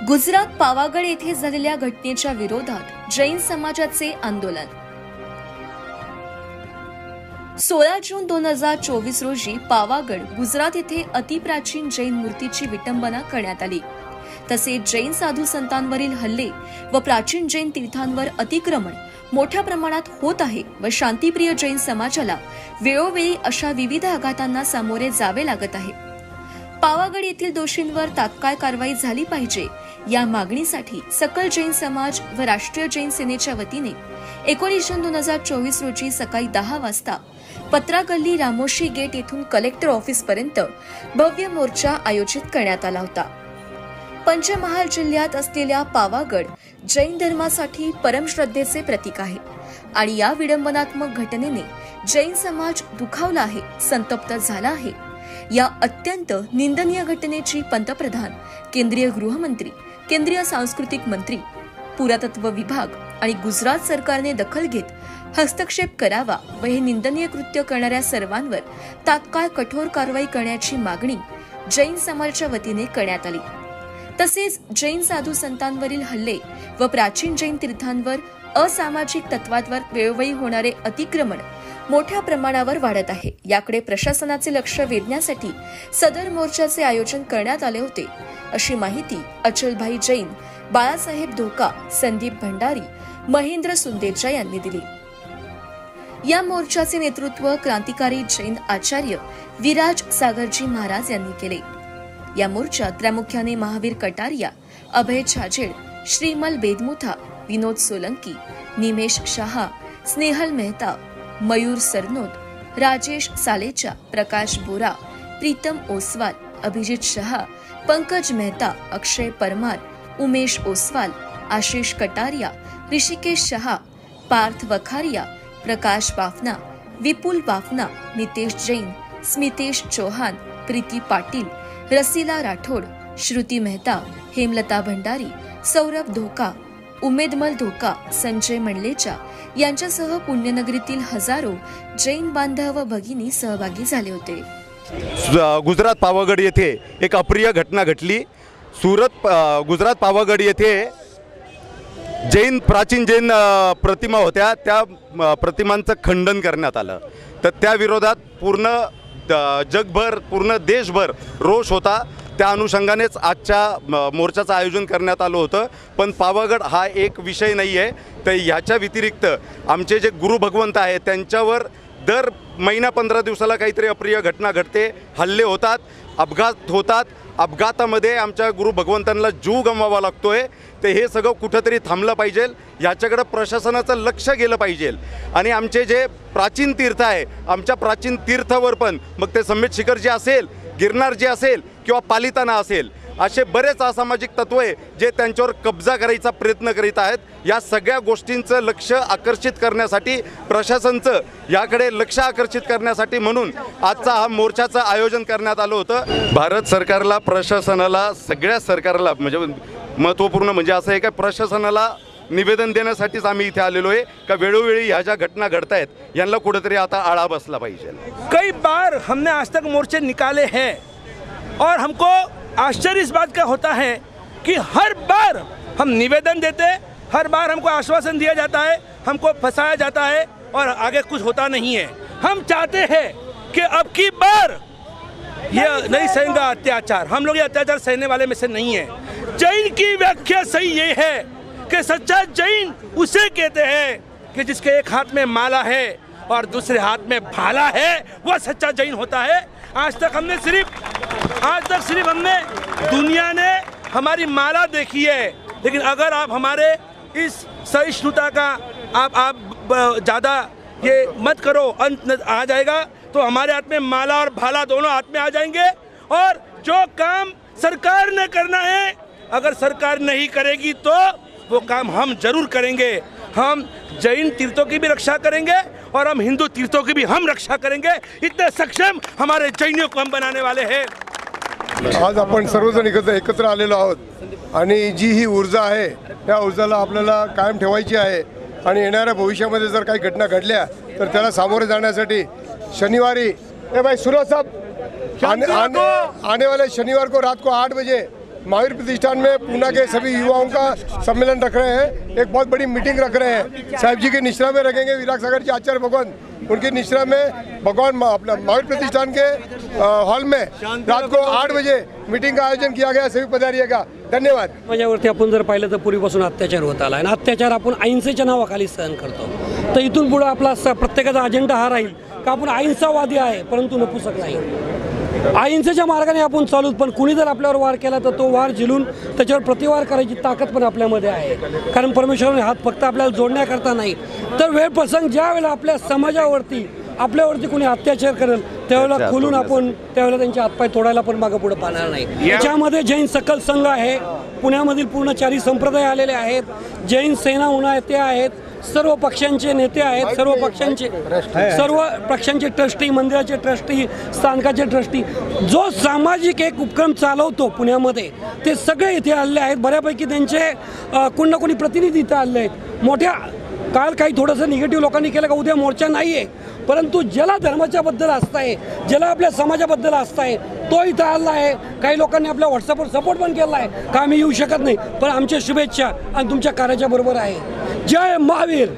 गुजरात पावागड येथे झालेल्या घटनेच्या विरोधात जैन समाजाचे आंदोलन। 16 जून 2024 रोजी पावागड गुजरात येथे अतिप्राचीन जैन मूर्तीची विटंबना करण्यात आली। तसेच जैन साधू संतांवरील हल्ले व प्राचीन जैन तीर्थांवर अतिक्रमण मोठ्या प्रमाणात होत आहे व शांतिप्रिय जैन समाजाला वेळोवेळी अशा विविध आघातांना सामोरे जावे लागत आहे। पावागड येथील दोषींवर तात्काळ कारवाई झाली पाहिजे या मागणीसाठी सकल जैन समाज व राष्ट्रीय जैन सेनेच्या वतीने 19 जून 2024 रोजी सकाळी 10 वाजता पत्रा गल्ली रामोशी गेट येथून कलेक्टर ऑफिस पर्यंत भव्य मोर्चा आयोजित करण्यात आला होता। पंचमहाल जिल्ह्यात असलेल्या पावागड जैन धर्मासाठी परमश्रद्धेचे प्रतीक आहे आणि या विडंबनात्मक घटनेने जैन समाज दुखावला आहे, संतप्त झाला आहे। या अत्यंत निंदनीय घटनेची पंतप्रधान, केंद्रीय गृहमंत्री, केंद्रीय सांस्कृतिक मंत्री, पुरातत्व विभाग आणि गुजरात सरकारने दखल घेत हस्तक्षेप करावा व हे निंदनीय कृत्य करणाऱ्या सर्वांवर तात्काळ कठोर कारवाई करण्याची मागणी जैन समाजाच्या वतीने करण्यात आली। तसेच जैन साधू संतांवरील हल्ले व प्राचीन जैन तीर्थांवर असामाजिक तत्वांवर वेळोवेळी होणारे अतिक्रमण मोठ्या प्रमाणावर वाढत आहे, याकडे प्रशासनाचे लक्ष वेधण्यासाठी सदर मोर्चाचे आयोजन करण्यात आले होते, अशी माहिती अचलभाई जैन, बाळासाहेब धोका, संदीप भंडारी, महेंद्र सुंदेजा यांनी दिली। या मोर्चाचे नेतृत्व क्रांतिकारी जैन आचार्य विराज सागरजी महाराज यांनी केले। या मोर्चात प्रामुख्याने महावीर कटारिया, अभय छाजेड, श्रीमल बेदमुथा, विनोद सोलंकी, निमेश शाह, स्नेहल मेहता, मयूर सरनोद, राजेश सालेचा, प्रकाश बोरा, प्रीतम ओसवाल, अभिजित शाह, पंकज मेहता, अक्षय परमार, उमेश ओसवाल, आशीष कटारिया, ऋषिकेश शाह, पार्थ वखारिया, प्रकाश बाफना, विपुल बाफना, नितेश जैन, स्मितेश चौहान, प्रीती पाटील, रसीला राठोड, श्रुती मेहता, हेमलता भंडारी, सौरभ धोका, उमेदमल धोका, संजय मंडलेचा यांच्यासह पुण्यनगरीतील हजारो जैन बांधव व भगिनी सहभागी झाले होते। गुजरात पावागड येथे एक अप्रिय घटना घडली। गुजरात पावागड येथे प्राचीन जैन प्रतिमा होत्या, त्या प्रतिमांचं खंडन करण्यात आलं। तर त्या विरोधात पूर्ण जगभर, पूर्ण देशभर रोष होता। त्या अनुषंगानेच आजच्या मोर्चाचं आयोजन करण्यात आलं होतं। पण पावागड हा एक विषय नाही आहे, तर ह्याच्या व्यतिरिक्त आमचे जे गुरु भगवंत आहेत त्यांच्यावर दर महिना 15 दिवसाला काहीतरी अप्रिय घटना घडते, हल्ले होतात, अपघात होतात। अपघातामध्ये आमच्या गुरु भगवंतांना जीव गमवावा लागतोय। तर हे सगळं कुठंतरी थांबलं पाहिजे, याच्याकडे प्रशासनाचं लक्ष गेलं पाहिजे। आणि आमचे जे प्राचीन तीर्थ आहे, आमच्या प्राचीन तीर्थावर पण मग ते समेत शिखर जे असेल, गिरनार जे असेल किंवा पालिताना असेल, असे बरेच असामाजिक तत्व आहे जे त्यांच्यावर कब्जा करायचा प्रयत्न करीत आहेत। या सगळ्या गोष्टींचं लक्ष आकर्षित करण्यासाठी, प्रशासनाचं याकडे लक्ष आकर्षित करण्यासाठी म्हणून आजचा हा मोर्चाचं आयोजन करण्यात आलं होतं। भारत सरकारला, प्रशासनाला, सगळ्या सरकारला म्हणजे महत्त्वपूर्ण म्हणजे असं आहे की प्रशासनाला निवेदन देण्यासाठीच आम्ही इथे आलेलो आहे का वेळोवेळी ह्या ज्या घटना घडतायत यांना कुठेतरी आता आळा बसला पाहिजे। कई बार हमने आज तक मोर्चे निकाले हैं और हमको आश्चर्य इस बात का होता है कि हर बार हम निवेदन देते, हर बार हमको आश्वासन दिया जाता है, हमको फंसाया जाता है और आगे कुछ होता नहीं है। हम चाहते हैं कि अब की बार ये नहीं सहेंगे अत्याचार। हम लोग ये अत्याचार सहने वाले में से नहीं है। जैन की व्याख्या सही ये है कि सच्चा जैन उसे कहते हैं कि जिसके एक हाथ में माला है और दूसरे हाथ में भाला है, वह सच्चा जैन होता है। आज तक सिर्फ हमने दुनिया ने हमारी माला देखी है, लेकिन अगर आप हमारे इस सहिष्णुता का आप ज़्यादा ये मत करो, अंत आ जाएगा तो हमारे हाथ में माला और भाला दोनों हाथ में आ जाएंगे। और जो काम सरकार ने करना है, अगर सरकार नहीं करेगी तो वो काम हम जरूर करेंगे। हम जैन तीर्थों की भी रक्षा करेंगे और हम हिंदू तीर्थों की भी हम रक्षा करेंगे। इतने सक्षम हमारे जैनियों को हम बनाने वाले हैं। आज आपण सर्वजण एकत्र आलेलो आहोत आणि जी ही ऊर्जा आहे त्या ऊर्जाला आपल्याला कायम ठेवायची आहे आणि येणाऱ्या भविष्यामध्ये जर काही घटना घडल्या तर त्याला सामोरे जाण्यासाठी शनिवारी भाई सुनो सब आने वाले शनिवार को रात को 8 बजे महावीर प्रतिष्ठान में पूना के सभी युवाओं का सम्मेलन रख रहे हैं, एक बहुत बड़ी मीटिंग रख रहे हैं। साहिब जी की निश्रा में रखेंगे, विराट सागर जी आचार्य भगवान उनकी निश्रा में भगवान अपना महावीर प्रतिष्ठान के हॉल में रात को 8 बजे मीटिंग का आयोजन किया गया। सभी पधारिएगा। धन्यवाद। माझ्यावरती आपण जर पाहिलं तर पूर्वीपासून अत्याचार होत आला आणि अत्याचार आपण अहिंसेच्या नावाखाली सहन करतो, तर इथून पुढे आपला प्रत्येकाचा अजेंडा हा राहील का आपण अहिंसावादी आहे परंतु नपुसक नाही। अहिंसेच्या मार्गाने आपण चालू, पण कुणी जर आपल्यावर वार केला तर तो वार झेलून त्याच्यावर प्रतिवार करायची ताकद पण आपल्यामध्ये आहे। कारण परमेश्वराने हात फक्त आपल्याला जोडण्याकरता नाही, तर वेळ प्रसंग ज्या वेळेला आपल्या समाजावरती आपल्यावरती कोणी अत्याचार करेल त्यावेळेला खोलून आपण त्यावेळेला त्यांचे हातपाय तोडायला पण मागं पुढे पाहणार नाही। याच्यामध्ये जैन सकल संघ आहे, पुण्यामधील पूर्ण 4 संप्रदाय आलेले आहेत, जैन सेना होणार ते आहेत, सर्व पक्षांचे नेते आहेत, सर्व पक्षांचे ट्रस्टी, मंदिराचे ट्रस्टी, स्थानकाचे ट्रस्टी, जो सामाजिक एक उपक्रम चालवतो पुण्यामध्ये ते सगळे इथे आलेले आहेत। बऱ्यापैकी त्यांचे कोण ना कोणी प्रतिनिधी इथे आले आहेत। मोठ्या काल काही थोडंसं निगेटिव्ह लोकांनी केलं का उद्या मोर्चा नाही आहे, परंतु ज्याला धर्माच्या बद्दल आस्था आहे, ज्याला आपल्या समाजाबद्दल आस्था आहे तो इथं आला आहे। काही लोकांनी आपल्या व्हॉट्सअपवर सपोर्ट पण केला आहे का आम्ही येऊ शकत नाही, पण आमच्या शुभेच्छा आणि तुमच्या कार्याच्या बरोबर आहे। जय महावीर।